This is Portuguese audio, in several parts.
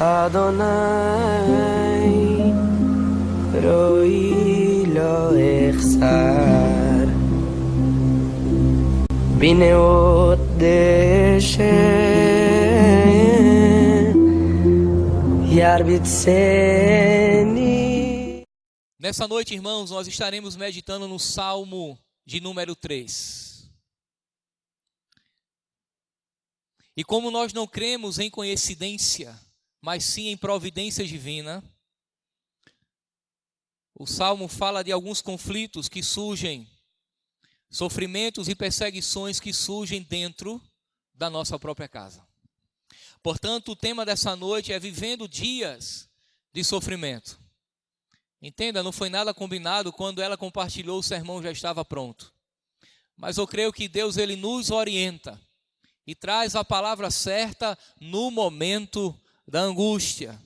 Adonai, Ro'i lo echsar, Bineot deshe, Yarbitseni. Nessa noite, irmãos, nós estaremos meditando no Salmo de número 3. E como nós não cremos em coincidência, mas sim em providência divina, o Salmo fala de alguns conflitos que surgem, sofrimentos e perseguições que surgem dentro da nossa própria casa. Portanto, o tema dessa noite é vivendo dias de sofrimento. Entenda, não foi nada combinado, quando ela compartilhou, o sermão já estava pronto. Mas eu creio que Deus, ele nos orienta e traz a palavra certa no momento da angústia.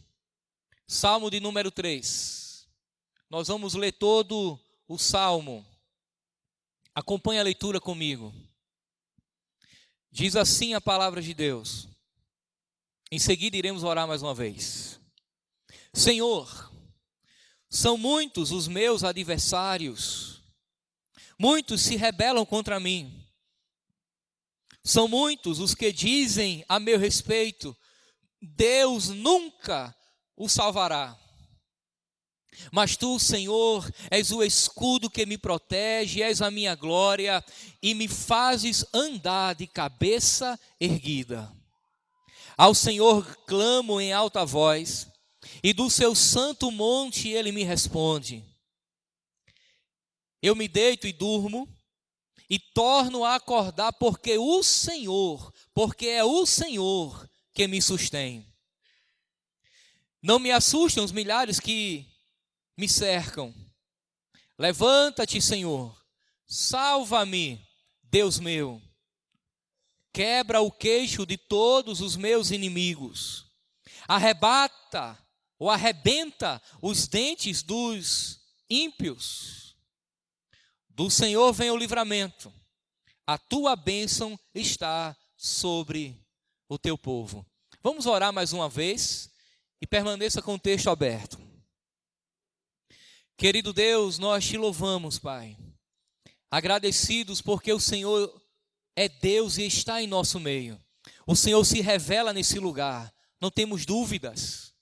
Salmo de número 3. Nós vamos ler todo o Salmo. Acompanhe a leitura comigo. Diz assim a palavra de Deus. Em seguida iremos orar mais uma vez. Senhor, são muitos os meus adversários, muitos se rebelam contra mim. São muitos os que dizem a meu respeito, Deus nunca o salvará. Mas tu, Senhor, és o escudo que me protege, és a minha glória e me fazes andar de cabeça erguida. Ao Senhor clamo em alta voz, e do seu santo monte ele me responde. Eu me deito e durmo, e torno a acordar, porque é o Senhor que me sustém. Não me assustam os milhares que me cercam. Levanta-te, Senhor, salva-me, Deus meu. Quebra o queixo de todos os meus inimigos. Arrebenta os dentes dos ímpios. Do Senhor vem o livramento. A tua bênção está sobre o teu povo. Vamos orar mais uma vez e permaneça com o texto aberto. Querido Deus, nós te louvamos, Pai. Agradecidos porque o Senhor é Deus e está em nosso meio. O Senhor se revela nesse lugar, não temos dúvidas.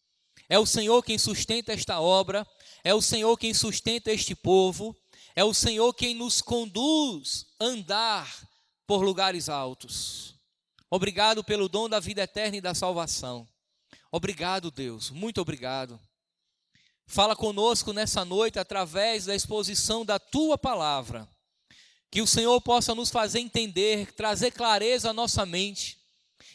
É o Senhor quem sustenta esta obra, é o Senhor quem sustenta este povo, é o Senhor quem nos conduz a andar por lugares altos. Obrigado pelo dom da vida eterna e da salvação. Obrigado, Deus, muito obrigado. Fala conosco nessa noite através da exposição da Tua palavra. Que o Senhor possa nos fazer entender, trazer clareza à nossa mente,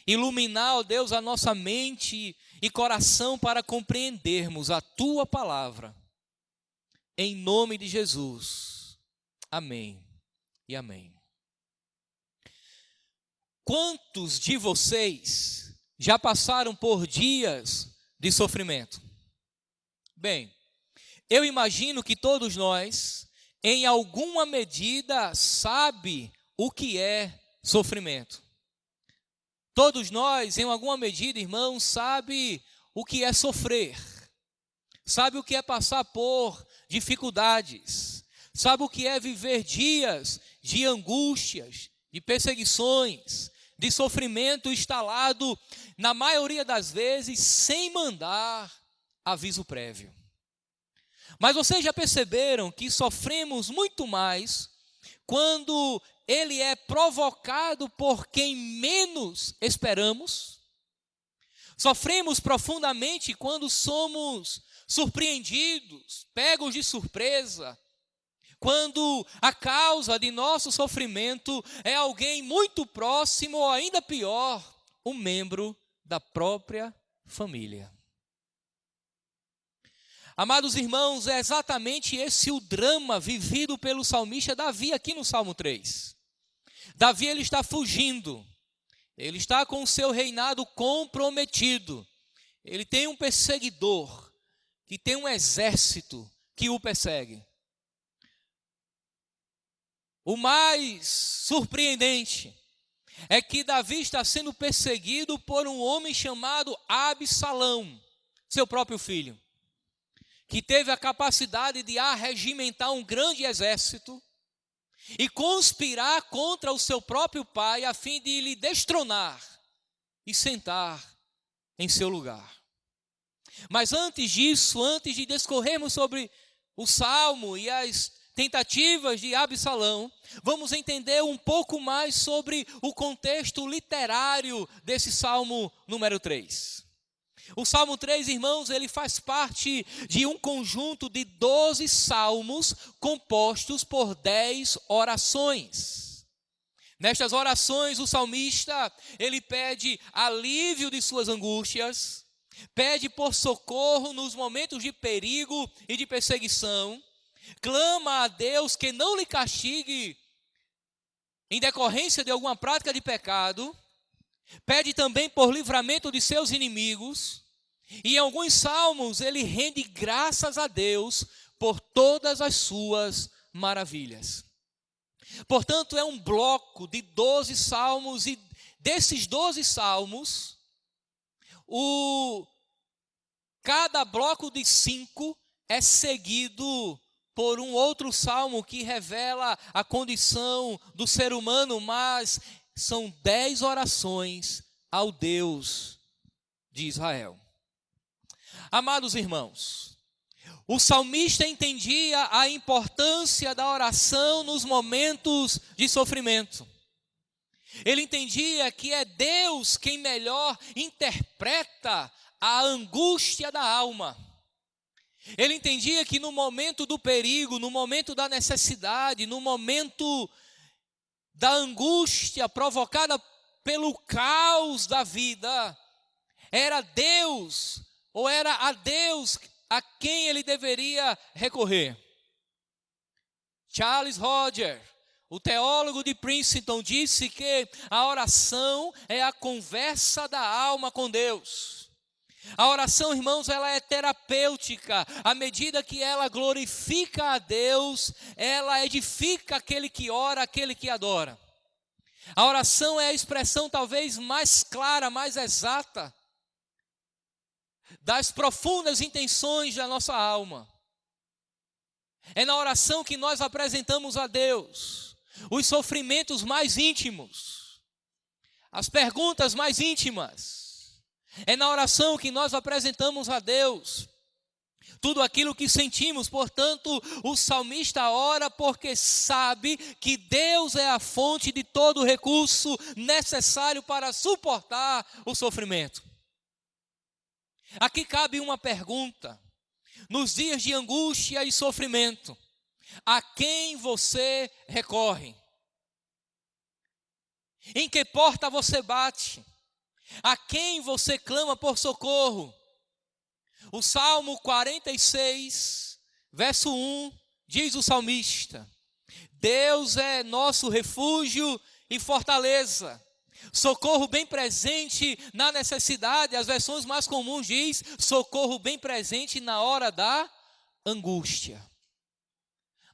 iluminar, ó Deus, a nossa mente e coração para compreendermos a Tua palavra. Em nome de Jesus. Amém e amém. Quantos de vocês já passaram por dias de sofrimento? Bem, eu imagino que todos nós, em alguma medida, sabe o que é sofrimento. Todos nós, em alguma medida, irmãos, sabe o que é sofrer. Sabe o que é passar por dificuldades. Sabe o que é viver dias de angústias, de perseguições, de sofrimento instalado, na maioria das vezes, sem mandar aviso prévio. Mas vocês já perceberam que sofremos muito mais quando ele é provocado por quem menos esperamos? Sofremos profundamente quando somos surpreendidos, pegos de surpresa, quando a causa de nosso sofrimento é alguém muito próximo ou ainda pior, um membro da própria família. Amados irmãos, é exatamente esse o drama vivido pelo salmista Davi aqui no Salmo 3. Davi, ele está fugindo, ele está com o seu reinado comprometido, ele tem um perseguidor, que tem um exército que o persegue. O mais surpreendente é que Davi está sendo perseguido por um homem chamado Absalão, seu próprio filho, que teve a capacidade de arregimentar um grande exército e conspirar contra o seu próprio pai a fim de lhe destronar e sentar em seu lugar. Mas antes disso, antes de discorrermos sobre o salmo e as tentativas de Absalão, vamos entender um pouco mais sobre o contexto literário desse salmo número 3. O Salmo 3, irmãos, ele faz parte de um conjunto de 12 salmos compostos por 10 orações. Nestas orações, o salmista, ele pede alívio de suas angústias, pede por socorro nos momentos de perigo e de perseguição, clama a Deus que não lhe castigue em decorrência de alguma prática de pecado, pede também por livramento de seus inimigos, e em alguns salmos ele rende graças a Deus por todas as suas maravilhas. Portanto, é um bloco de 12 salmos, e desses 12 salmos, cada bloco de 5 é seguido por um outro salmo que revela a condição do ser humano, mas são 10 orações ao Deus de Israel. Amados irmãos, o salmista entendia a importância da oração nos momentos de sofrimento. Ele entendia que é Deus quem melhor interpreta a angústia da alma. Ele entendia que no momento do perigo, no momento da necessidade, no momento da angústia provocada pelo caos da vida, era Deus, ou era a Deus a quem ele deveria recorrer. Charles Hodge, o teólogo de Princeton, disse que a oração é a conversa da alma com Deus. A oração, irmãos, ela é terapêutica. À medida que ela glorifica a Deus, ela edifica aquele que ora, aquele que adora. A oração é a expressão talvez mais clara, mais exata das profundas intenções da nossa alma. É na oração que nós apresentamos a Deus os sofrimentos mais íntimos, as perguntas mais íntimas. É na oração que nós apresentamos a Deus tudo aquilo que sentimos. Portanto, o salmista ora porque sabe que Deus é a fonte de todo recurso necessário para suportar o sofrimento. Aqui cabe uma pergunta: nos dias de angústia e sofrimento, a quem você recorre? Em que porta você bate? A quem você clama por socorro? O Salmo 46, verso 1, diz o salmista: Deus é nosso refúgio e fortaleza, socorro bem presente na necessidade. As versões mais comuns diz socorro bem presente na hora da angústia.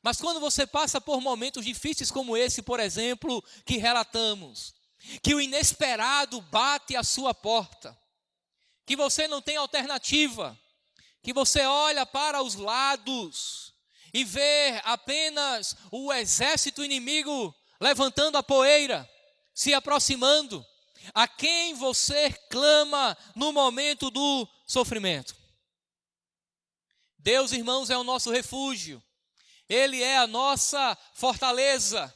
Mas quando você passa por momentos difíceis como esse, por exemplo, que relatamos, que o inesperado bate à sua porta, que você não tem alternativa, que você olha para os lados e vê apenas o exército inimigo levantando a poeira, se aproximando, a quem você clama no momento do sofrimento? Deus, irmãos, é o nosso refúgio, Ele é a nossa fortaleza.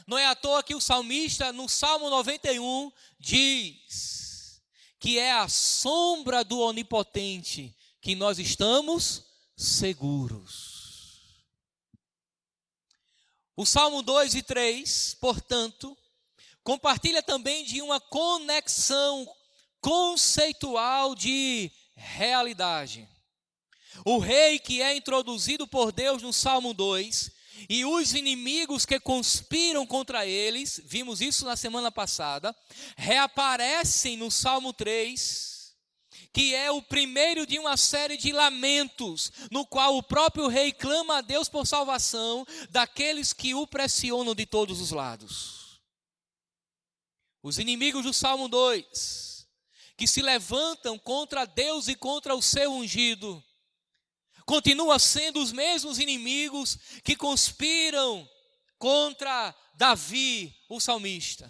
Não é à toa que o salmista, no Salmo 91, diz que é a sombra do Onipotente que nós estamos seguros. O Salmo 2 e 3, portanto, compartilha também de uma conexão conceitual de realidade. O rei que é introduzido por Deus no Salmo 2 e os inimigos que conspiram contra eles, vimos isso na semana passada, reaparecem no Salmo 3, que é o primeiro de uma série de lamentos, no qual o próprio rei clama a Deus por salvação daqueles que o pressionam de todos os lados. Os inimigos do Salmo 2, que se levantam contra Deus e contra o seu ungido, continuam sendo os mesmos inimigos que conspiram contra Davi, o salmista.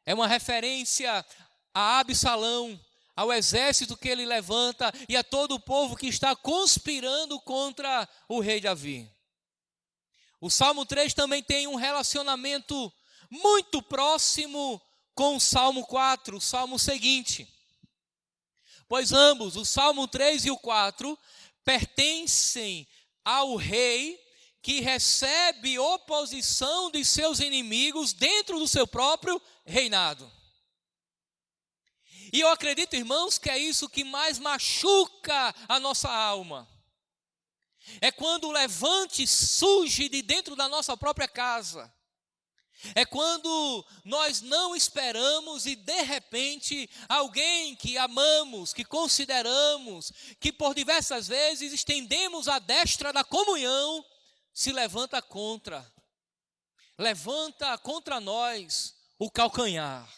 É uma referência a Absalão, ao exército que ele levanta e a todo o povo que está conspirando contra o rei Davi. O Salmo 3 também tem um relacionamento muito próximo com o Salmo 4, o Salmo seguinte. Pois ambos, o Salmo 3 e o 4, pertencem ao rei que recebe oposição de seus inimigos dentro do seu próprio reinado. E eu acredito, irmãos, que é isso que mais machuca a nossa alma. É quando o levante surge de dentro da nossa própria casa. É quando nós não esperamos e de repente alguém que amamos, que consideramos, que por diversas vezes estendemos a destra da comunhão, se levanta contra nós o calcanhar.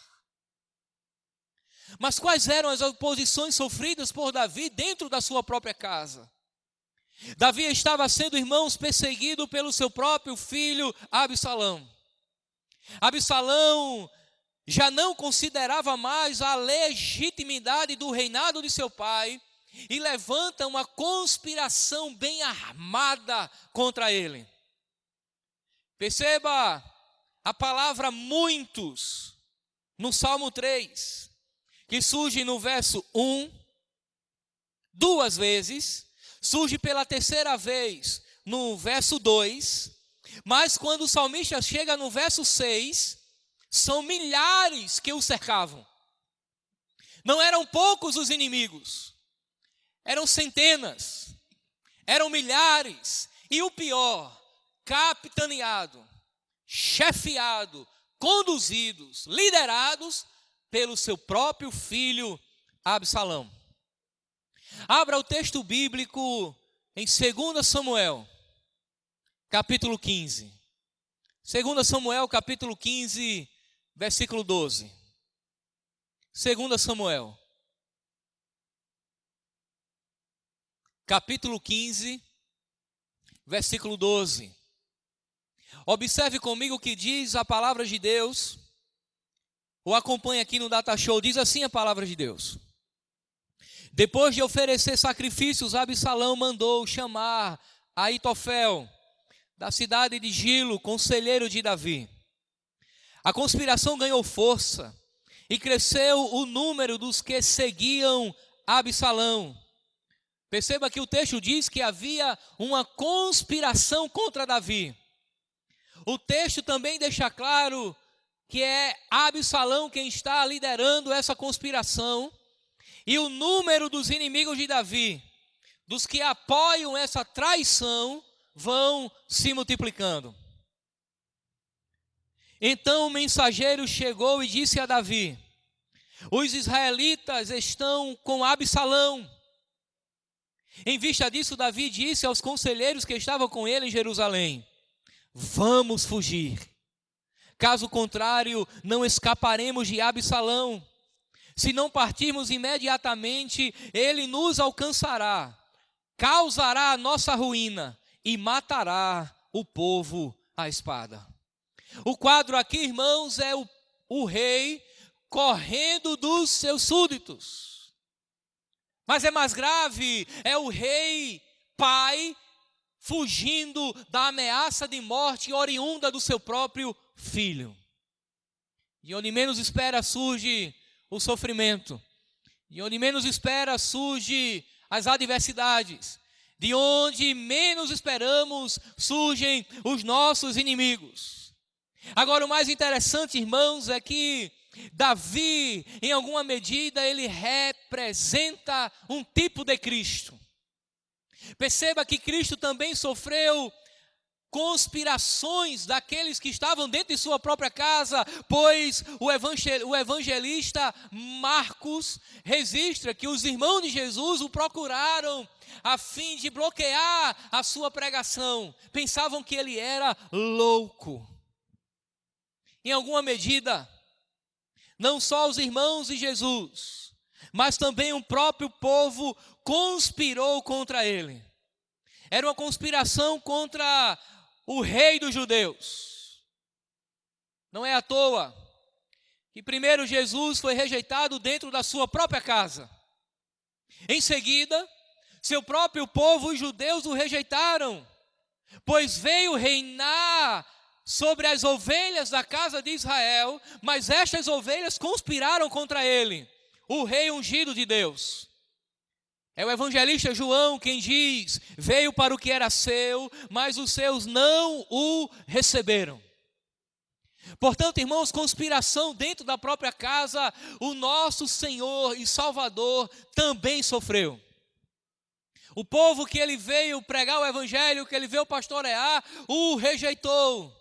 Mas quais eram as oposições sofridas por Davi dentro da sua própria casa? Davi estava sendo, irmãos, perseguido pelo seu próprio filho Absalão. Absalão já não considerava mais a legitimidade do reinado de seu pai e levanta uma conspiração bem armada contra ele. Perceba a palavra muitos no Salmo 3, que surge no verso 1, 2 vezes, surge pela terceira vez no verso 2, mas quando o salmista chega no verso 6, são milhares que o cercavam. Não eram poucos os inimigos, eram centenas, eram milhares, e o pior, capitaneado, chefiado, conduzidos, liderados pelo seu próprio filho Absalão. Abra o texto bíblico em 2 Samuel, capítulo 15. 2 Samuel, capítulo 15, versículo 12. 2 Samuel, capítulo 15, versículo 12. Observe comigo o que diz a palavra de Deus. O acompanhe aqui no Data Show. Diz assim a palavra de Deus: depois de oferecer sacrifícios, Absalão mandou chamar Aitofel, da cidade de Gilo, conselheiro de Davi. A conspiração ganhou força e cresceu o número dos que seguiam Absalão. Perceba que o texto diz que havia uma conspiração contra Davi. O texto também deixa claro que é Absalão quem está liderando essa conspiração, e o número dos inimigos de Davi, dos que apoiam essa traição, vão se multiplicando. Então o mensageiro chegou e disse a Davi: os israelitas estão com Absalão. Em vista disso, Davi disse aos conselheiros que estavam com ele em Jerusalém: vamos fugir. Caso contrário, não escaparemos de Absalão. Se não partirmos imediatamente, ele nos alcançará, causará a nossa ruína e matará o povo à espada. O quadro aqui, irmãos, é o rei correndo dos seus súditos. Mas é mais grave, é o rei pai fugindo da ameaça de morte oriunda do seu próprio filho. E onde menos espera surge o sofrimento. E onde menos espera surge as adversidades. De onde menos esperamos surgem os nossos inimigos. Agora, o mais interessante, irmãos, é que Davi, em alguma medida, ele representa um tipo de Cristo. Perceba que Cristo também sofreu conspirações daqueles que estavam dentro de sua própria casa, pois o evangelista Marcos registra que os irmãos de Jesus o procuraram a fim de bloquear a sua pregação. Pensavam que ele era louco. Em alguma medida, Não só os irmãos de Jesus, mas também o próprio povo conspirou contra ele. Era uma conspiração contra o rei dos judeus. Não é à toa que primeiro Jesus foi rejeitado dentro da sua própria casa. Em seguida, seu próprio povo, os judeus, o rejeitaram, pois veio reinar sobre as ovelhas da casa de Israel, mas estas ovelhas conspiraram contra ele, o rei ungido de Deus. É o evangelista João quem diz: veio para o que era seu, mas os seus não o receberam. Portanto, irmãos, conspiração dentro da própria casa, o nosso Senhor e Salvador também sofreu. O povo que ele veio pregar o evangelho, que ele veio pastorear, o rejeitou.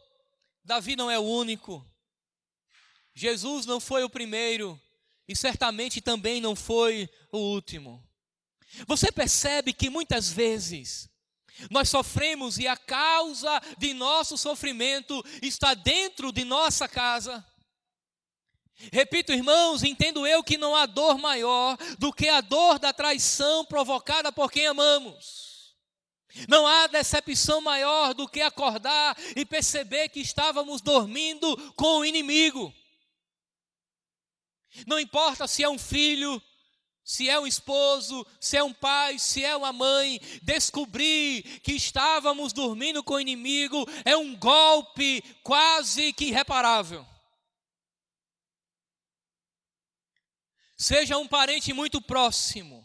Davi não é o único. Jesus não foi o primeiro e certamente também não foi o último. Você percebe que muitas vezes nós sofremos e a causa de nosso sofrimento está dentro de nossa casa? Repito, irmãos, entendo eu que não há dor maior do que a dor da traição provocada por quem amamos. Não há decepção maior do que acordar e perceber que estávamos dormindo com o inimigo. Não importa se é um filho, se é um esposo, se é um pai, se é uma mãe, descobrir que estávamos dormindo com o inimigo é um golpe quase que irreparável. Seja um parente muito próximo,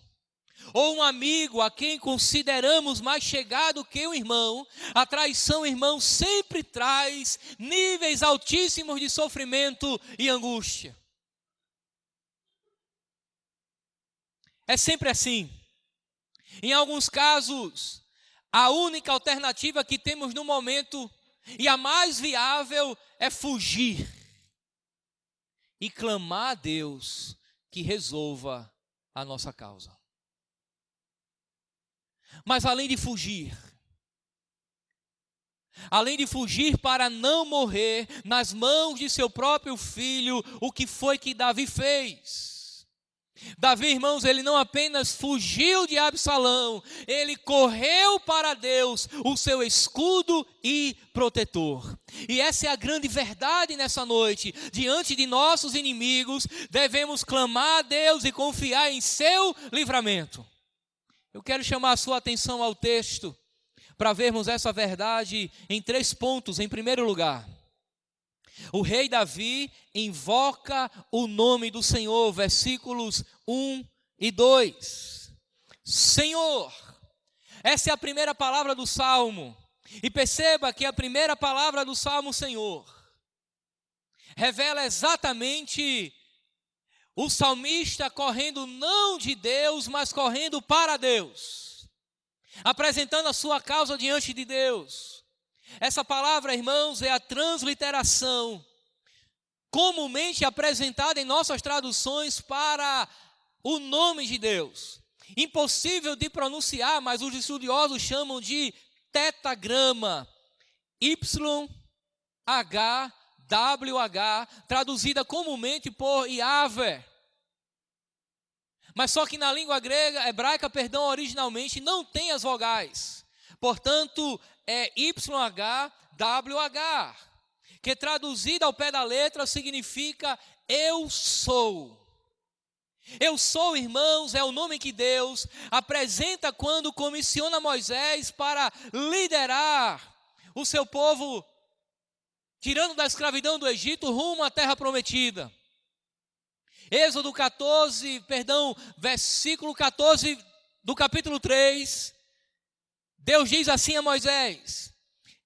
ou um amigo a quem consideramos mais chegado que um irmão, a traição, irmão, sempre traz níveis altíssimos de sofrimento e angústia. É sempre assim. Em alguns casos, a única alternativa que temos no momento, e a mais viável, é fugir e clamar a Deus que resolva a nossa causa. Mas além de fugir para não morrer nas mãos de seu próprio filho, o que foi que Davi fez? Davi, irmãos, ele não apenas fugiu de Absalão, ele correu para Deus, o seu escudo e protetor. E essa é a grande verdade nessa noite. Diante de nossos inimigos, devemos clamar a Deus e confiar em seu livramento. Eu quero chamar a sua atenção ao texto, para vermos essa verdade em 3 pontos. Em primeiro lugar, o rei Davi invoca o nome do Senhor, versículos 1 e 2. Senhor, essa é a primeira palavra do Salmo. E perceba que a primeira palavra do Salmo, Senhor, revela exatamente o salmista correndo não de Deus, mas correndo para Deus, apresentando a sua causa diante de Deus. Essa palavra, irmãos, é a transliteração comumente apresentada em nossas traduções para o nome de Deus. Impossível de pronunciar, mas os estudiosos chamam de tetagrama, YHWH, traduzida comumente por Yahvé. Mas só que na língua hebraica, originalmente não tem as vogais. Portanto, é YHWH, que traduzida ao pé da letra significa eu sou. Eu sou, irmãos, é o nome que Deus apresenta quando comissiona Moisés para liderar o seu povo, tirando da escravidão do Egito rumo à terra prometida. Versículo 14 do capítulo 3, Deus diz assim a Moisés: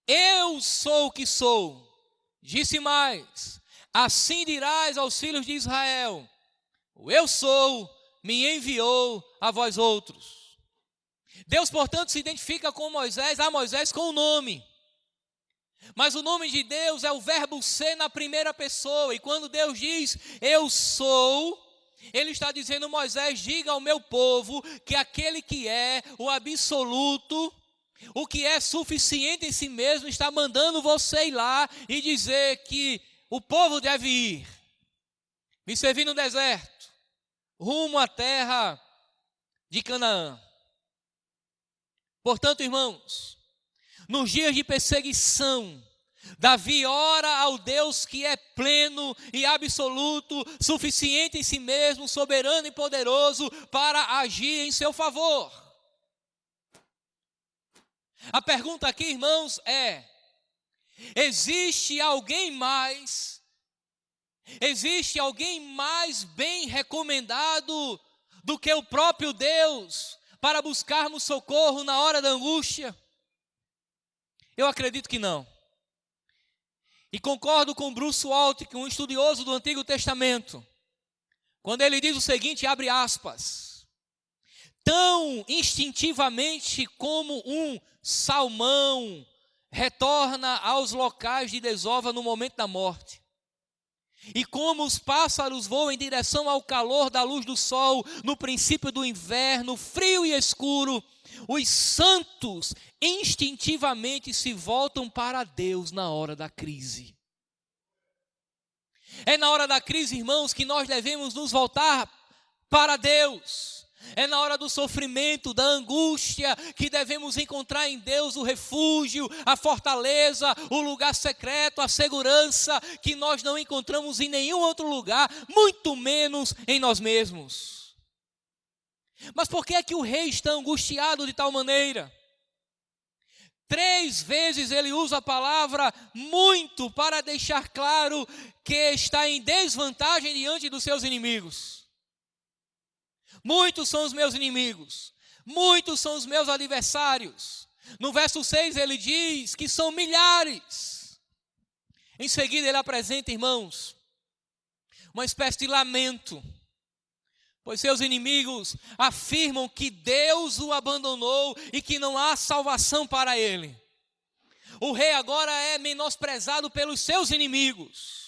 eu sou o que sou. Disse mais: assim dirás aos filhos de Israel: o eu sou me enviou a vós outros. Deus, portanto, se identifica com a Moisés com o nome. Mas o nome de Deus é o verbo ser na primeira pessoa. E quando Deus diz eu sou, Ele está dizendo: Moisés, diga ao meu povo que aquele que é o absoluto, o que é suficiente em si mesmo, está mandando você ir lá e dizer que o povo deve ir. me servi no deserto, rumo à terra de Canaã. Portanto, irmãos, nos dias de perseguição, Davi ora ao Deus que é pleno e absoluto, suficiente em si mesmo, soberano e poderoso para agir em seu favor. A pergunta aqui, irmãos, é: existe alguém mais bem recomendado do que o próprio Deus para buscarmos socorro na hora da angústia? Eu acredito que não. E concordo com Bruce Waltke, um estudioso do Antigo Testamento, quando ele diz o seguinte, abre aspas: tão instintivamente como um salmão retorna aos locais de desova no momento da morte, e como os pássaros voam em direção ao calor da luz do sol no princípio do inverno, frio e escuro, os santos instintivamente se voltam para Deus na hora da crise. É na hora da crise, irmãos, que nós devemos nos voltar para Deus. É na hora do sofrimento, da angústia, que devemos encontrar em Deus o refúgio, a fortaleza, o lugar secreto, a segurança que nós não encontramos em nenhum outro lugar, muito menos em nós mesmos. Mas por que é que o rei está angustiado de tal maneira? 3 vezes ele usa a palavra muito para deixar claro que está em desvantagem diante dos seus inimigos. Muitos são os meus inimigos, muitos são os meus adversários. No verso 6 ele diz que são milhares. Em seguida ele apresenta, irmãos, uma espécie de lamento, pois seus inimigos afirmam que Deus o abandonou e que não há salvação para ele. O rei agora é menosprezado pelos seus inimigos.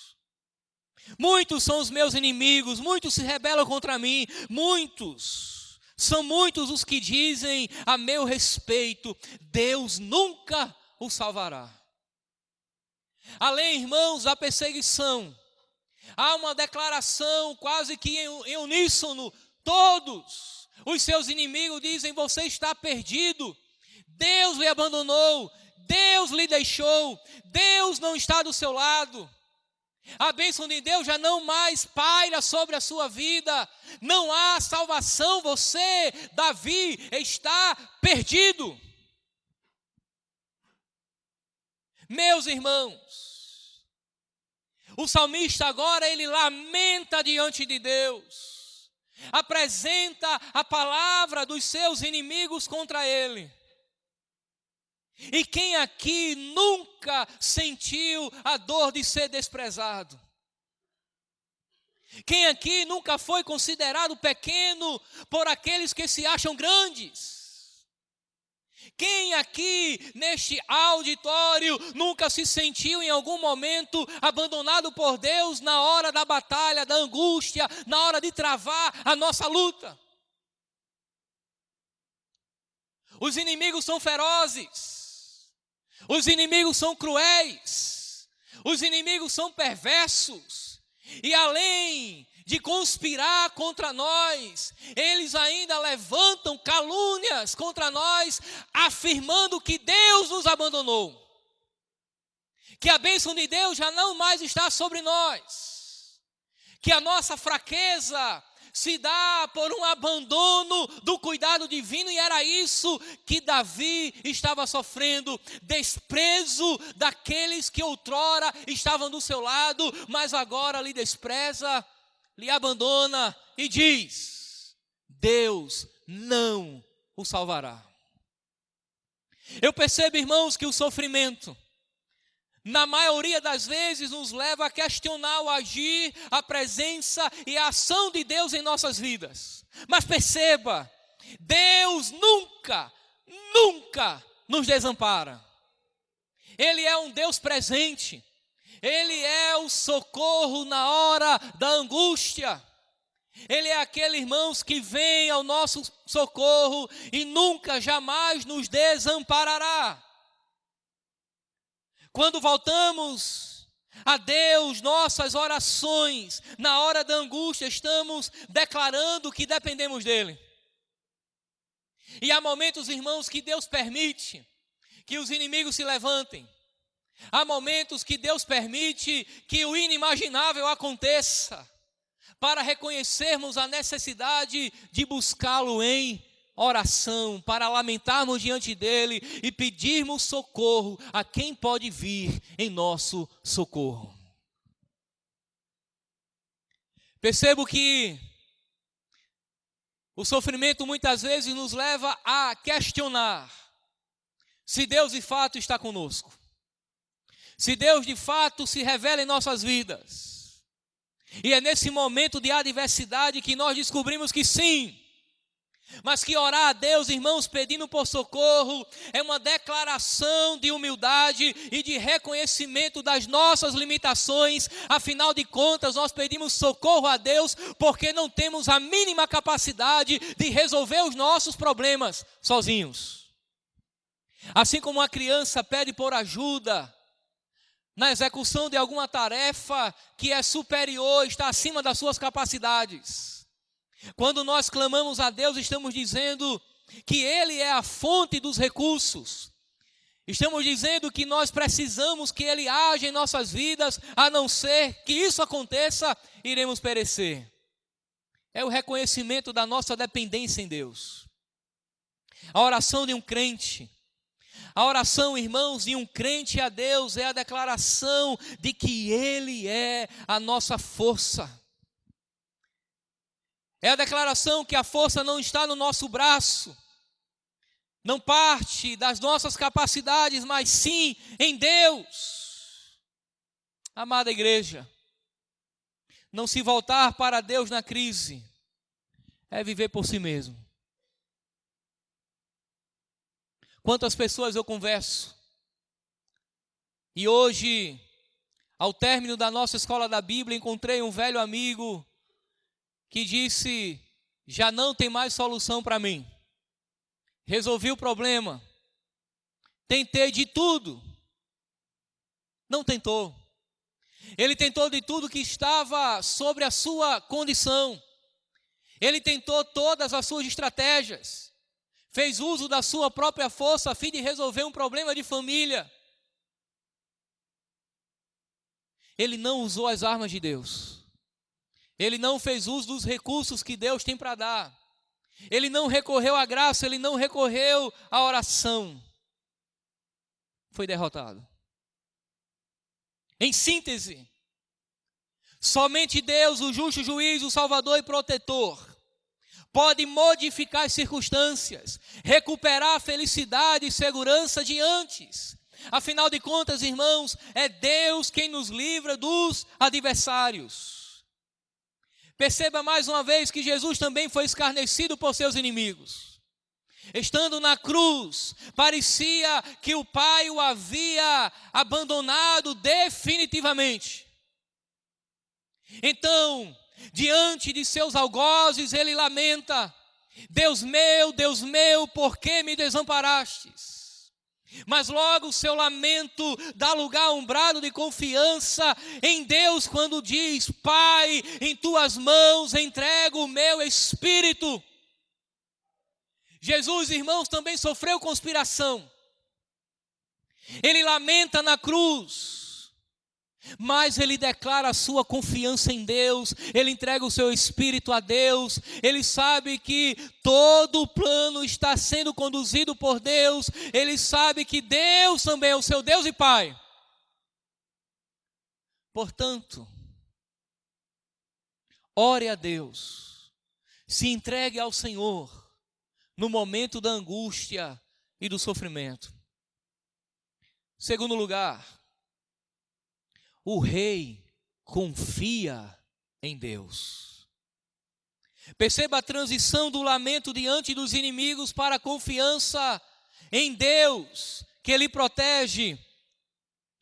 Muitos são os meus inimigos, muitos se rebelam contra mim, são muitos os que dizem a meu respeito, Deus nunca o salvará. Além, irmãos, da perseguição, há uma declaração quase que em uníssono, todos os seus inimigos dizem, você está perdido, Deus lhe abandonou, Deus lhe deixou, Deus não está do seu lado. A bênção de Deus já não mais paira sobre a sua vida, não há salvação, você, Davi, está perdido. Meus irmãos, o salmista agora ele lamenta diante de Deus, apresenta a palavra dos seus inimigos contra ele. E quem aqui nunca sentiu a dor de ser desprezado? Quem aqui nunca foi considerado pequeno por aqueles que se acham grandes? Quem aqui neste auditório nunca se sentiu em algum momento abandonado por Deus na hora da batalha, da angústia, na hora de travar a nossa luta? Os inimigos são ferozes. Os inimigos são cruéis, os inimigos são perversos, e além de conspirar contra nós, eles ainda levantam calúnias contra nós, afirmando que Deus nos abandonou, que a bênção de Deus já não mais está sobre nós, que a nossa fraqueza se dá por um abandono do cuidado divino, e era isso que Davi estava sofrendo, desprezo daqueles que outrora estavam do seu lado, mas agora lhe despreza, lhe abandona e diz, Deus não o salvará. Eu percebo, irmãos, que o sofrimento, na maioria das vezes, nos leva a questionar o agir, a presença e a ação de Deus em nossas vidas. Mas perceba, Deus nunca nos desampara. Ele é um Deus presente. Ele é o socorro na hora da angústia. Ele é aquele, irmãos, que vem ao nosso socorro e nunca, jamais nos desamparará. Quando voltamos A Deus nossas orações, na hora da angústia, estamos declarando que dependemos dEle. E há momentos, irmãos, que Deus permite que os inimigos se levantem. Há momentos que Deus permite que o inimaginável aconteça, para reconhecermos a necessidade de buscá-lo em oração, para lamentarmos diante dele e pedirmos socorro a quem pode vir em nosso socorro. Percebo que o sofrimento muitas vezes nos leva a questionar se Deus de fato está conosco, se Deus de fato se revela em nossas vidas. E é nesse momento de adversidade que nós descobrimos que sim, mas que orar a Deus, irmãos, pedindo por socorro, é uma declaração de humildade e de reconhecimento das nossas limitações. Afinal de contas, nós pedimos socorro a Deus porque não temos a mínima capacidade de resolver os nossos problemas sozinhos. Assim como uma criança pede por ajuda na execução de alguma tarefa que é superior, está acima das suas capacidades. Quando nós clamamos a Deus, estamos dizendo que Ele é a fonte dos recursos. Estamos dizendo que nós precisamos que Ele haja em nossas vidas, a não ser que isso aconteça, iremos perecer. É o reconhecimento da nossa dependência em Deus. A oração de um crente, a oração, irmãos, de um crente a Deus é a declaração de que Ele é a nossa força. É a declaração que a força não está no nosso braço, não parte das nossas capacidades, mas sim em Deus. Amada igreja, não se voltar para Deus na crise é viver por si mesmo. Quantas pessoas eu converso, e hoje, ao término da nossa escola da Bíblia, encontrei um velho amigo que disse: já não tem mais solução para mim, resolvi o problema, tentei de tudo, não tentou. Ele tentou de tudo que estava sobre a sua condição, ele tentou todas as suas estratégias, fez uso da sua própria força a fim de resolver um problema de família. Ele não usou as armas de Deus. Ele não fez uso dos recursos que Deus tem para dar. Ele não recorreu à graça, ele não recorreu à oração. Foi derrotado. Em síntese, somente Deus, o justo juiz, o salvador e protetor, pode modificar as circunstâncias, recuperar a felicidade e segurança de antes. Afinal de contas, irmãos, é Deus quem nos livra dos adversários. Perceba mais uma vez que Jesus também foi escarnecido por seus inimigos. Estando na cruz, parecia que o Pai o havia abandonado definitivamente. Então, diante de seus algozes, ele lamenta: Deus meu, por que me desamparastes? Mas logo o seu lamento dá lugar a um brado de confiança em Deus, quando diz: Pai, em tuas mãos entrego o meu espírito. Jesus, irmãos, também sofreu conspiração. Ele lamenta na cruz, mas ele declara a sua confiança em Deus, ele entrega o seu espírito a Deus, ele sabe que todo o plano está sendo conduzido por Deus, ele sabe que Deus também é o seu Deus e Pai. Portanto, ore a Deus, se entregue ao Senhor no momento da angústia e do sofrimento. Segundo lugar, o rei confia em Deus. Perceba a transição do lamento diante dos inimigos para a confiança em Deus, que Ele protege.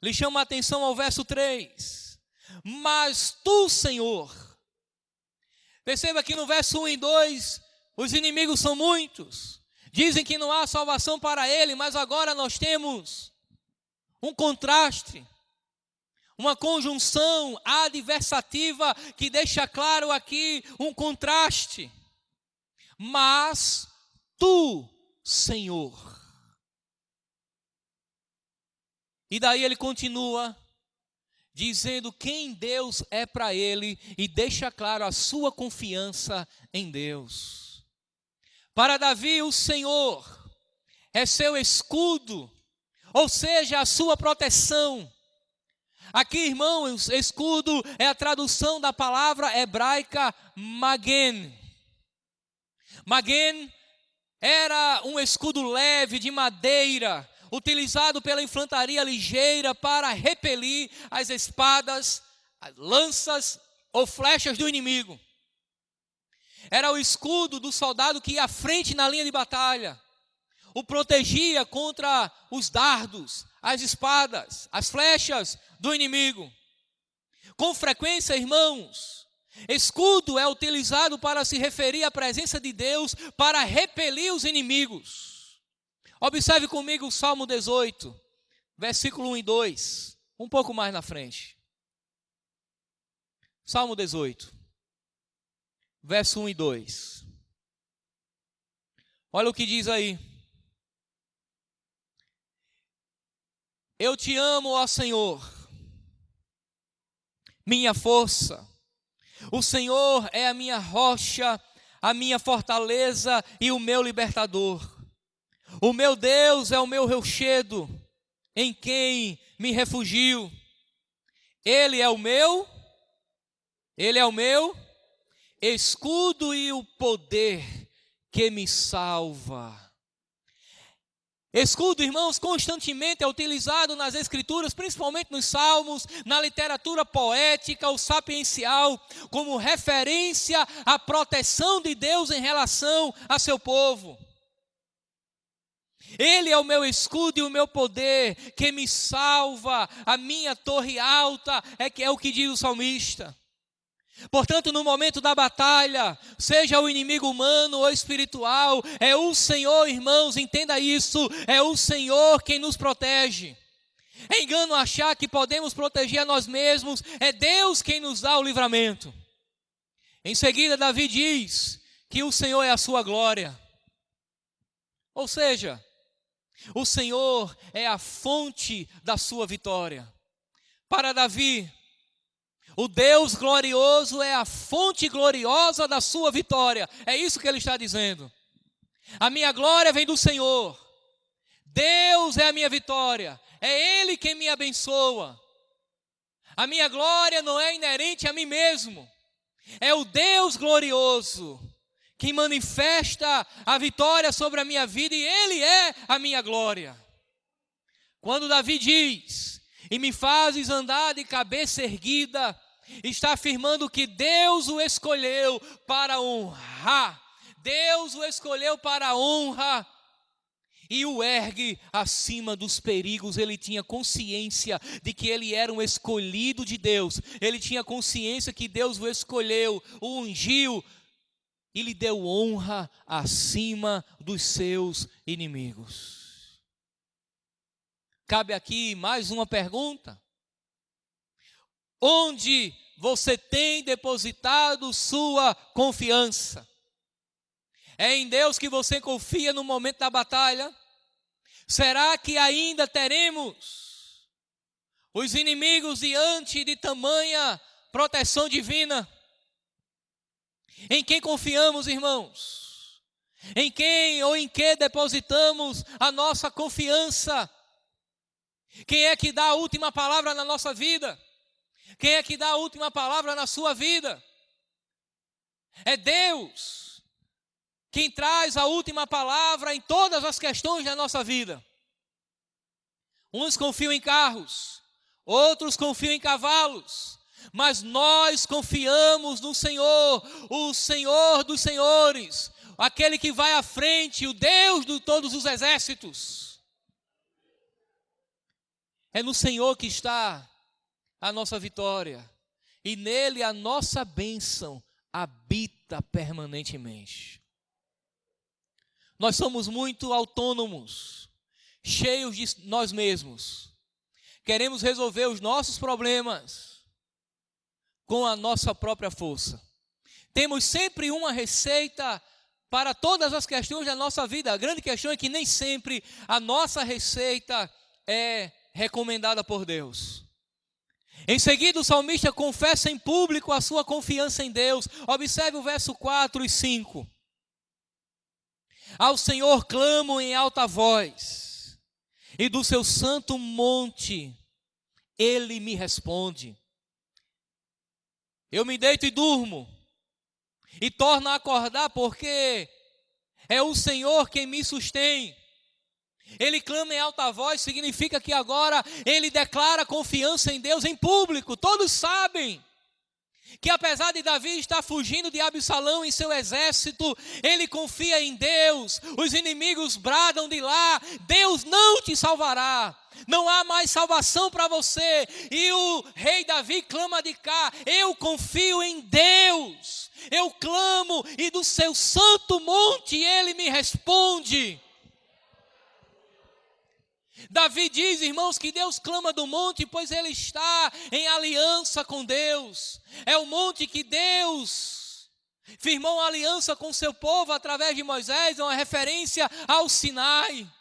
Lhe chama a atenção ao verso 3. Mas tu, Senhor. Perceba que no verso 1 e 2, os inimigos são muitos. Dizem que não há salvação para ele, mas agora nós temos um contraste, uma conjunção adversativa que deixa claro aqui um contraste. Mas tu, Senhor. E daí ele continua dizendo quem Deus é para ele e deixa claro a sua confiança em Deus. Para Davi, o Senhor é seu escudo, ou seja, a sua proteção. Aqui, irmãos, escudo é a tradução da palavra hebraica magen. Magen era um escudo leve de madeira, utilizado pela infantaria ligeira para repelir as espadas, as lanças ou flechas do inimigo. Era o escudo do soldado que ia à frente na linha de batalha. O protegia contra os dardos, as espadas, as flechas do inimigo. Com frequência, irmãos, escudo é utilizado para se referir à presença de Deus para repelir os inimigos. Observe comigo o Salmo 18, versículo 1 e 2, um pouco mais na frente. Salmo 18, verso 1 e 2. Olha o que diz aí. Eu te amo, ó Senhor, minha força. O Senhor é a minha rocha, a minha fortaleza e o meu libertador. O meu Deus é o meu rochedo, em quem me refugio. Ele é o meu escudo e o poder que me salva. Escudo, irmãos, constantemente é utilizado nas Escrituras, principalmente nos Salmos, na literatura poética ou sapiencial, como referência à proteção de Deus em relação a seu povo. Ele é o meu escudo e o meu poder, que me salva, a minha torre alta, é o que diz o salmista. Portanto, no momento da batalha, seja o inimigo humano ou espiritual, é o Senhor, irmãos, entenda isso, é o Senhor quem nos protege. É engano achar que podemos proteger a nós mesmos, é Deus quem nos dá o livramento. Em seguida, Davi diz que o Senhor é a sua glória. Ou seja, o Senhor é a fonte da sua vitória. Para Davi, o Deus glorioso é a fonte gloriosa da sua vitória. É isso que ele está dizendo. A minha glória vem do Senhor. Deus é a minha vitória. É Ele quem me abençoa. A minha glória não é inerente a mim mesmo. É o Deus glorioso que manifesta a vitória sobre a minha vida, e Ele é a minha glória. Quando Davi diz, e me fazes andar de cabeça erguida, está afirmando que Deus o escolheu para honrar. Deus o escolheu para a honra e o ergue acima dos perigos. Ele tinha consciência de que ele era um escolhido de Deus. Ele tinha consciência que Deus o escolheu, o ungiu e lhe deu honra acima dos seus inimigos. Cabe aqui mais uma pergunta. Onde você tem depositado sua confiança? É em Deus que você confia no momento da batalha? Será que ainda teremos os inimigos diante de tamanha proteção divina? Em quem confiamos, irmãos? Em quem ou em que depositamos a nossa confiança? Quem é que dá a última palavra na nossa vida? Quem é que dá a última palavra na sua vida? É Deus quem traz a última palavra em todas as questões da nossa vida. Uns confiam em carros, outros confiam em cavalos, mas nós confiamos no Senhor, o Senhor dos senhores, aquele que vai à frente, o Deus de todos os exércitos. É no Senhor que está a nossa vitória, e nele a nossa bênção habita permanentemente. Nós somos muito autônomos, cheios de nós mesmos. Queremos resolver os nossos problemas com a nossa própria força. Temos sempre uma receita para todas as questões da nossa vida. A grande questão é que nem sempre a nossa receita é recomendada por Deus. Em seguida, o salmista confessa em público a sua confiança em Deus. Observe o verso 4 e 5. Ao Senhor clamo em alta voz, e do seu santo monte Ele me responde. Eu me deito e durmo, e torno a acordar, porque é o Senhor quem me sustém. Ele clama em alta voz, significa que agora ele declara confiança em Deus em público. Todos sabem que apesar de Davi estar fugindo de Absalão em seu exército, ele confia em Deus. Os inimigos bradam de lá: Deus não te salvará, não há mais salvação para você. E o rei Davi clama de cá: eu confio em Deus, eu clamo e do seu santo monte ele me responde. Davi diz, irmãos, que Deus clama do monte, pois ele está em aliança com Deus. É o monte que Deus firmou uma aliança com seu povo através de Moisés, é uma referência ao Sinai.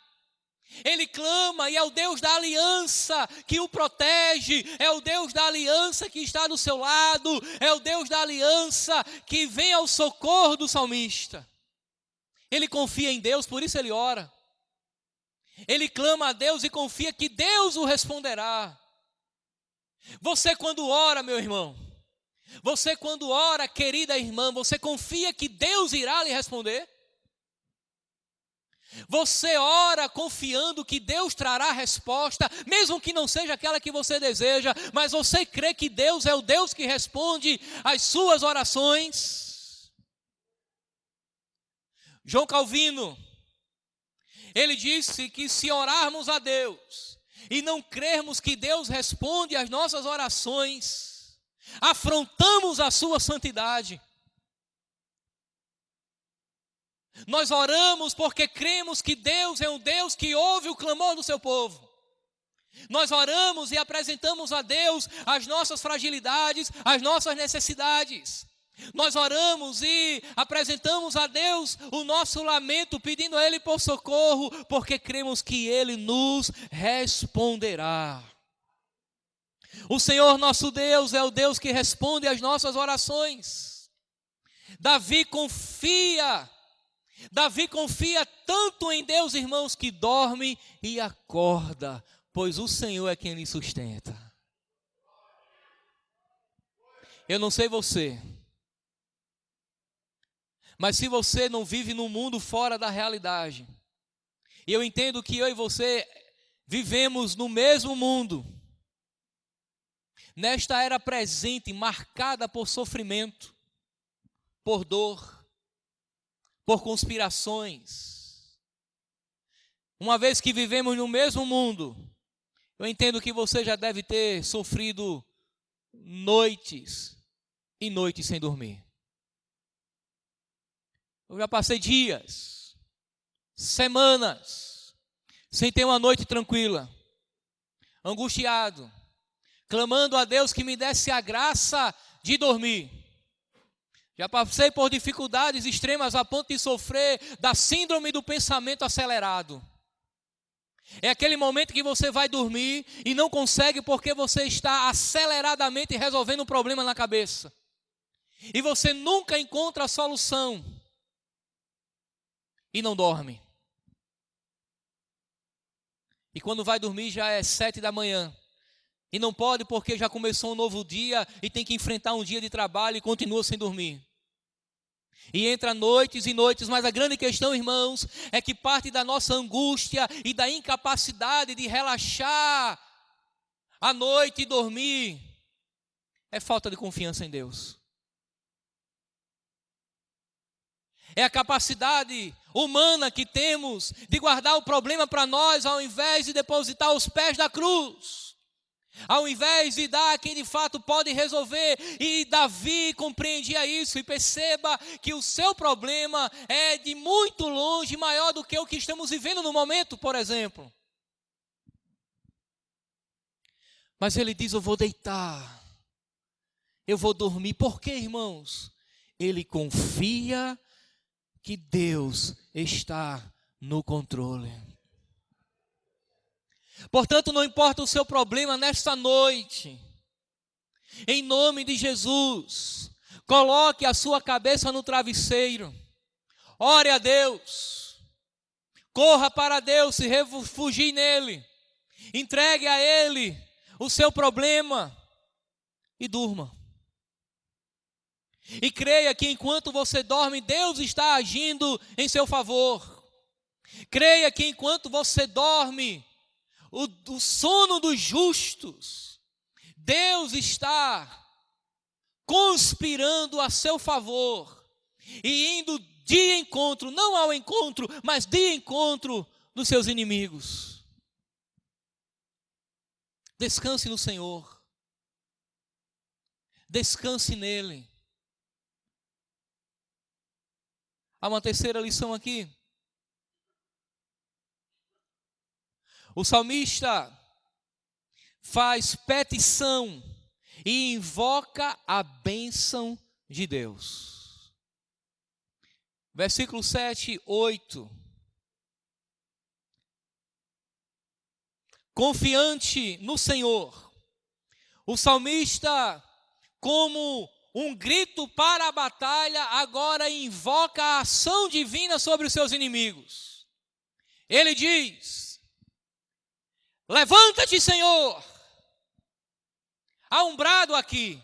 Ele clama e é o Deus da aliança que o protege, é o Deus da aliança que está do seu lado, é o Deus da aliança que vem ao socorro do salmista. Ele confia em Deus, por isso ele ora. Ele clama a Deus e confia que Deus o responderá. Você quando ora, meu irmão, você quando ora, querida irmã, você confia que Deus irá lhe responder? Você ora confiando que Deus trará a resposta, mesmo que não seja aquela que você deseja, mas você crê que Deus é o Deus que responde às suas orações? João Calvino, ele disse que se orarmos a Deus e não crermos que Deus responde às nossas orações, afrontamos a sua santidade. Nós oramos porque cremos que Deus é um Deus que ouve o clamor do seu povo. Nós oramos e apresentamos a Deus as nossas fragilidades, as nossas necessidades. Nós oramos e apresentamos a Deus o nosso lamento, pedindo a Ele por socorro, porque cremos que Ele nos responderá. O Senhor nosso Deus é o Deus que responde às nossas orações. Davi confia tanto em Deus, irmãos, que dorme e acorda, pois o Senhor é quem lhe sustenta. Eu não sei você, mas se você não vive num mundo fora da realidade, e eu entendo que eu e você vivemos no mesmo mundo, nesta era presente, marcada por sofrimento, por dor, por conspirações. Uma vez que vivemos no mesmo mundo, eu entendo que você já deve ter sofrido noites e noites sem dormir. Eu já passei dias, semanas, sem ter uma noite tranquila, angustiado, clamando a Deus que me desse a graça de dormir. Já passei por dificuldades extremas a ponto de sofrer da síndrome do pensamento acelerado. É aquele momento que você vai dormir e não consegue porque você está aceleradamente resolvendo um problema na cabeça. E você nunca encontra a solução. E não dorme. E quando vai dormir já é 7 da manhã. E não pode porque já começou um novo dia e tem que enfrentar um dia de trabalho e continua sem dormir. E entra noites e noites, mas a grande questão, irmãos, é que parte da nossa angústia e da incapacidade de relaxar à noite e dormir é falta de confiança em Deus. É a capacidade humana que temos de guardar o problema para nós, ao invés de depositar aos pés da cruz. Ao invés de dar a quem de fato pode resolver. E Davi compreendia isso. E perceba que o seu problema é de muito longe maior do que o que estamos vivendo no momento, por exemplo. Mas ele diz: eu vou deitar, eu vou dormir. Por quê, irmãos? Ele confia que Deus está no controle. Portanto, não importa o seu problema nesta noite, em nome de Jesus, coloque a sua cabeça no travesseiro, ore a Deus, corra para Deus, se refugie nele, entregue a Ele o seu problema e durma. E creia que enquanto você dorme, Deus está agindo em seu favor. Creia que enquanto você dorme, o sono dos justos, Deus está conspirando a seu favor e indo de encontro, não ao encontro, mas de encontro dos seus inimigos. Descanse no Senhor. Descanse nele. Há uma terceira lição aqui. O salmista faz petição e invoca a bênção de Deus. Versículo 7, 8. Confiante no Senhor, o salmista, como um grito para a batalha, agora invoca a ação divina sobre os seus inimigos. Ele diz: levanta-te, Senhor. Há um brado aqui.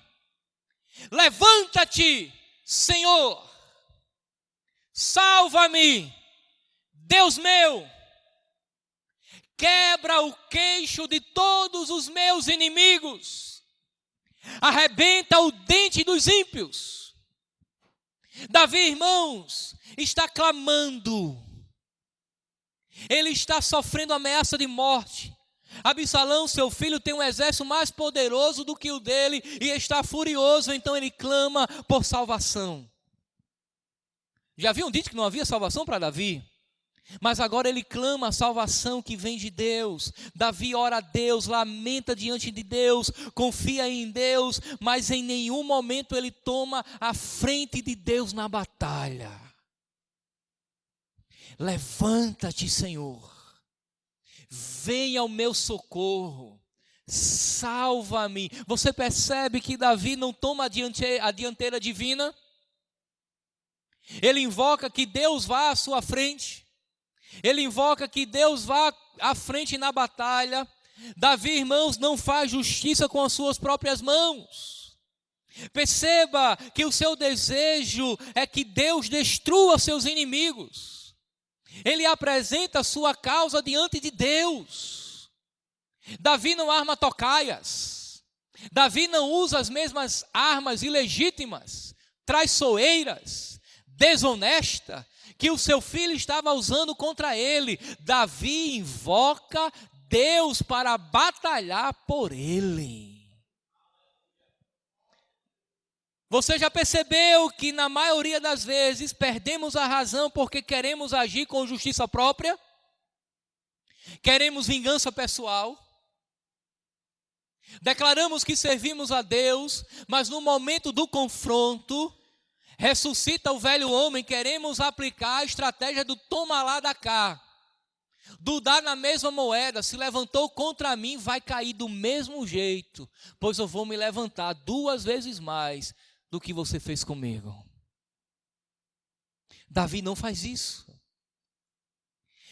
Levanta-te, Senhor. Salva-me, Deus meu. Quebra o queixo de todos os meus inimigos. Arrebenta o dente dos ímpios. Davi, irmãos, está clamando. Ele está sofrendo ameaça de morte. Absalão, seu filho, tem um exército mais poderoso do que o dele e está furioso, então ele clama por salvação. Já haviam dito que não havia salvação para Davi? Mas agora ele clama a salvação que vem de Deus. Davi ora a Deus, lamenta diante de Deus, confia em Deus, mas em nenhum momento ele toma a frente de Deus na batalha. Levanta-te, Senhor, venha ao meu socorro, salva-me. Você percebe que Davi não toma a dianteira divina? Ele invoca que Deus vá à sua frente. Ele invoca que Deus vá à frente na batalha. Davi, irmãos, não faz justiça com as suas próprias mãos. Perceba que o seu desejo é que Deus destrua seus inimigos. Ele apresenta a sua causa diante de Deus. Davi não arma tocaias. Davi não usa as mesmas armas ilegítimas, traiçoeiras, desonestas, que o seu filho estava usando contra ele. Davi invoca Deus para batalhar por ele. Você já percebeu que na maioria das vezes perdemos a razão porque queremos agir com justiça própria? Queremos vingança pessoal? Declaramos que servimos a Deus, mas no momento do confronto, ressuscita o velho homem, queremos aplicar a estratégia do toma lá da cá, do dar na mesma moeda. Se levantou contra mim, vai cair do mesmo jeito, pois eu vou me levantar 2 vezes mais do que você fez comigo. Davi não faz isso.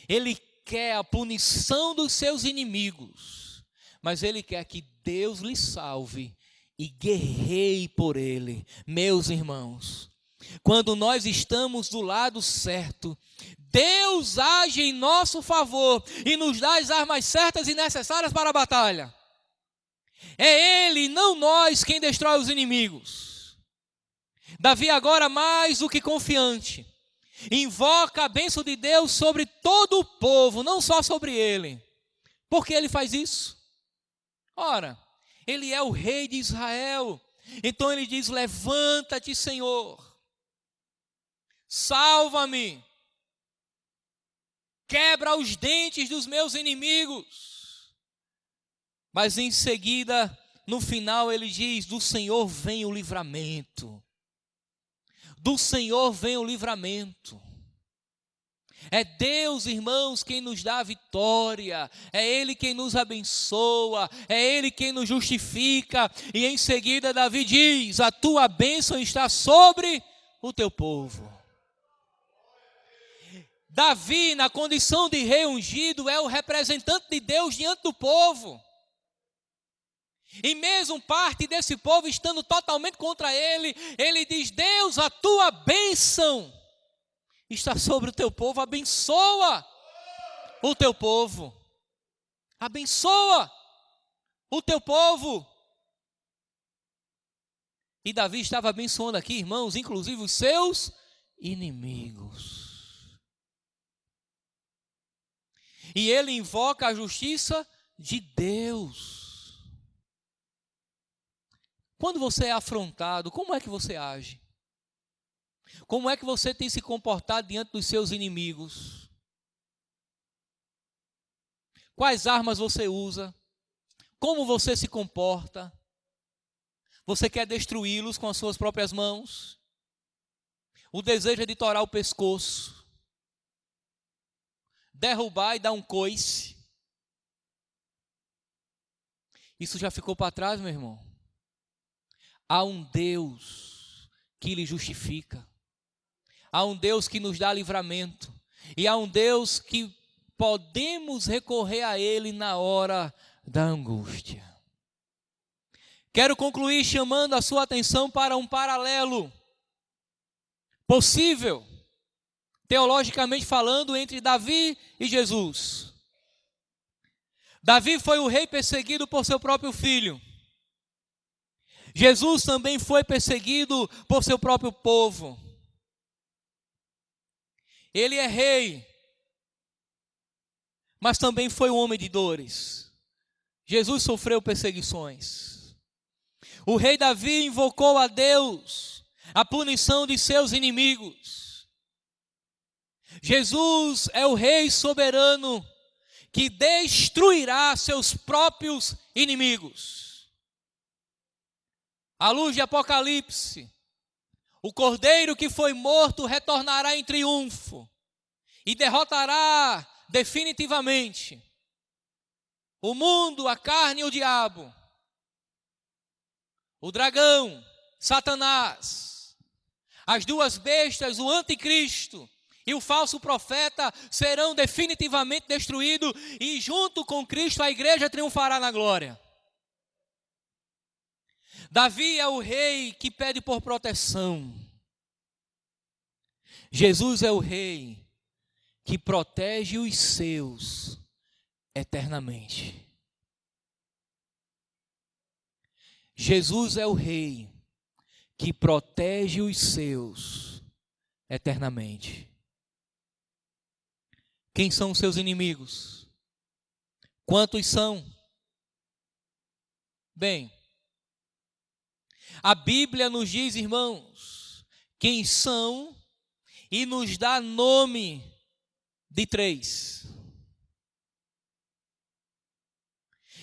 Ele quer a punição dos seus inimigos, mas ele quer que Deus lhe salve e guerreie por ele. Meus irmãos, quando nós estamos do lado certo, Deus age em nosso favor e nos dá as armas certas e necessárias para a batalha. É Ele, não nós, quem destrói os inimigos. Davi agora, mais do que confiante, invoca a bênção de Deus sobre todo o povo, não só sobre ele. Por que ele faz isso? Ora, ele é o rei de Israel. Então ele diz: levanta-te, Senhor, salva-me, quebra os dentes dos meus inimigos. Mas em seguida, no final, ele diz: do Senhor vem o livramento. Do Senhor vem o livramento. É Deus, irmãos, quem nos dá a vitória, é Ele quem nos abençoa, é Ele quem nos justifica. E em seguida Davi diz: a tua bênção está sobre o teu povo. Davi, na condição de rei ungido, é o representante de Deus diante do povo. E mesmo parte desse povo estando totalmente contra ele, ele diz: Deus, a tua bênção está sobre o teu povo, abençoa o teu povo, abençoa o teu povo. E Davi estava abençoando aqui, irmãos, inclusive os seus inimigos. E ele invoca a justiça de Deus. Quando você é afrontado, como é que você age? Como é que você tem se comportado diante dos seus inimigos? Quais armas você usa? Como você se comporta? Você quer destruí-los com as suas próprias mãos? O desejo é de torar o pescoço, derrubar e dar um coice. Isso já ficou para trás, meu irmão? Há um Deus que lhe justifica. Há um Deus que nos dá livramento. E há um Deus que podemos recorrer a Ele na hora da angústia. Quero concluir chamando a sua atenção para um paralelo possível, teologicamente falando, entre Davi e Jesus. Davi foi o rei perseguido por seu próprio filho. Jesus também foi perseguido por seu próprio povo. Ele é rei, mas também foi um homem de dores. Jesus sofreu perseguições. O rei Davi invocou a Deus a punição de seus inimigos. Jesus é o rei soberano que destruirá seus próprios inimigos. À luz de Apocalipse, o cordeiro que foi morto retornará em triunfo e derrotará definitivamente o mundo, a carne e o diabo, o dragão, Satanás, as duas bestas, o anticristo e o falso profeta serão definitivamente destruídos e junto com Cristo a igreja triunfará na glória. Davi é o rei que pede por proteção. Jesus é o rei que protege os seus eternamente. Jesus é o rei que protege os seus eternamente. Quem são os seus inimigos? Quantos são? Bem, a Bíblia nos diz, irmãos, quem são e nos dá nome de 3.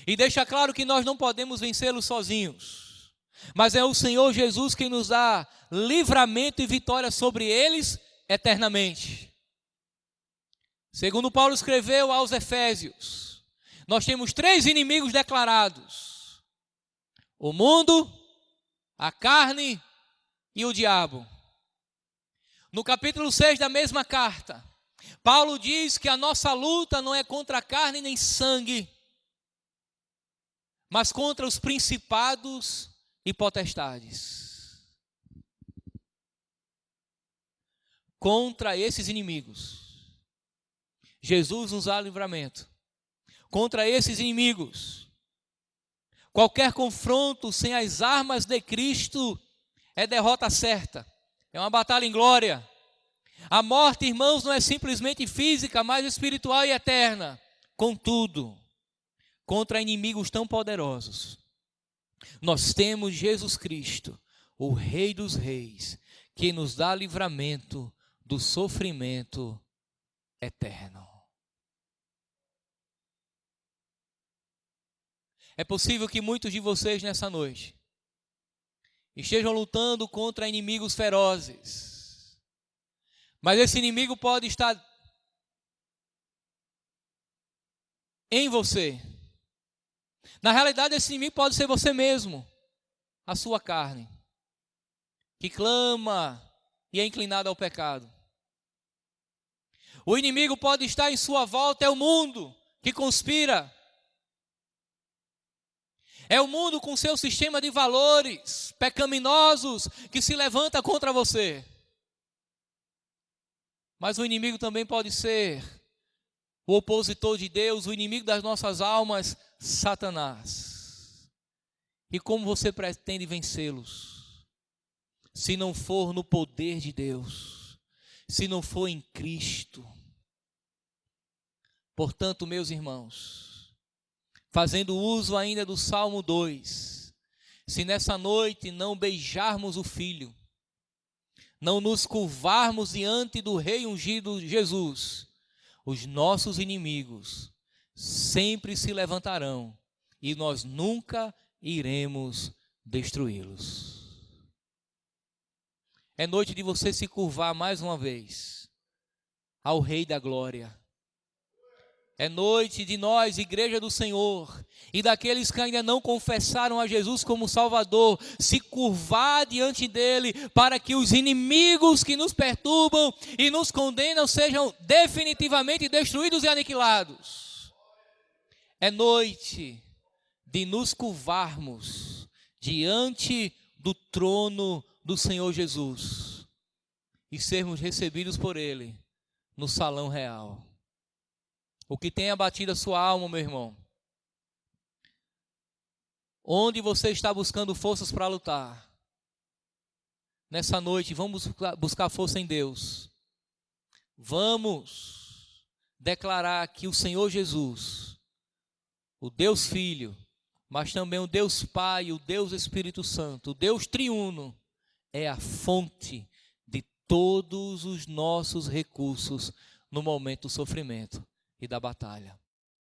E deixa claro que nós não podemos vencê-los sozinhos, mas é o Senhor Jesus quem nos dá livramento e vitória sobre eles eternamente. Segundo Paulo escreveu aos Efésios, nós temos 3 inimigos declarados: o mundo, a carne e o diabo. No capítulo 6 da mesma carta, Paulo diz que a nossa luta não é contra a carne nem sangue, mas contra os principados e potestades. Contra esses inimigos, Jesus nos dá livramento. Contra esses inimigos, qualquer confronto sem as armas de Cristo é derrota certa. É uma batalha em glória. A morte, irmãos, não é simplesmente física, mas espiritual e eterna. Contudo, contra inimigos tão poderosos, nós temos Jesus Cristo, o Rei dos Reis, que nos dá livramento do sofrimento eterno. É possível que muitos de vocês nessa noite estejam lutando contra inimigos ferozes. Mas esse inimigo pode estar em você. Na realidade, esse inimigo pode ser você mesmo, a sua carne, que clama e é inclinada ao pecado. O inimigo pode estar em sua volta, é o mundo que conspira. É o mundo com seu sistema de valores pecaminosos que se levanta contra você. Mas o inimigo também pode ser o opositor de Deus, o inimigo das nossas almas, Satanás. E como você pretende vencê-los? Se não for no poder de Deus, se não for em Cristo. Portanto, meus irmãos, fazendo uso ainda do Salmo 2, se nessa noite não beijarmos o Filho, não nos curvarmos diante do Rei ungido Jesus, os nossos inimigos sempre se levantarão e nós nunca iremos destruí-los. É noite de você se curvar mais uma vez ao Rei da Glória. É noite de nós, Igreja do Senhor, e daqueles que ainda não confessaram a Jesus como Salvador, se curvar diante dele, para que os inimigos que nos perturbam e nos condenam sejam definitivamente destruídos e aniquilados. É noite de nos curvarmos diante do trono do Senhor Jesus e sermos recebidos por ele no salão real. O que tem abatido a sua alma, meu irmão? Onde você está buscando forças para lutar? Nessa noite, vamos buscar força em Deus. Vamos declarar que o Senhor Jesus, o Deus Filho, mas também o Deus Pai, o Deus Espírito Santo, o Deus triuno, é a fonte de todos os nossos recursos no momento do sofrimento e da batalha.